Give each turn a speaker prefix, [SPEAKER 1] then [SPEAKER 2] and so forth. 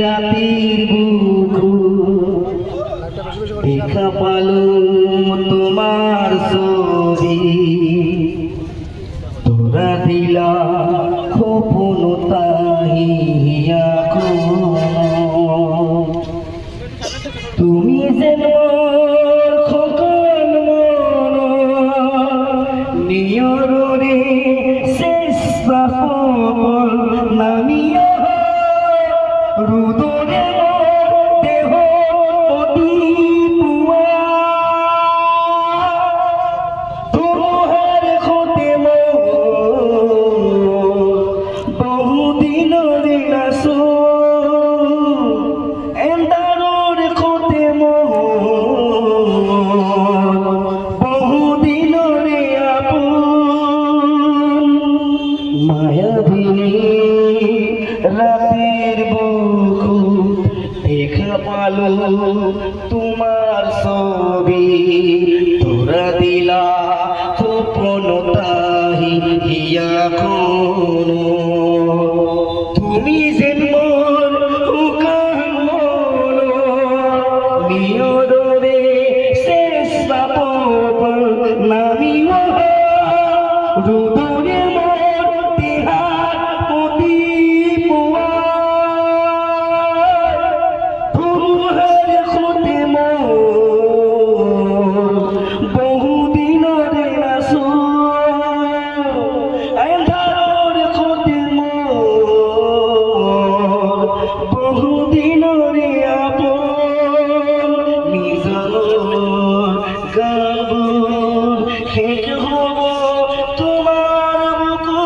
[SPEAKER 1] রাতের বুকু দেখা পালো তোমার ছবি, তোরা দিলা খোপন তাহিয়া তুমি যেন খোকন মন নিয়রে শেষ নামিয়া রুদরে দেহ অতি পুয়া তোমার খোতে বহুদিন রে নাসো এন্দারোর খোতে বহুদিন রে আপন মায়াবিনী রাতের বুকু দেখা পালো তোমার ছবি, তোরা দিলা খোপন তাহিয়া তুমি যেন মোর হুকাম নিয়রে শেষ নামিও রুদরে মোর দেহার প্রতি পুয়া তোমার খোতে বহুদিন রে নাসো আন্ধার খোতে বহুদিন রে আপন নিজর গাব শেষ হব তোমার বুকু।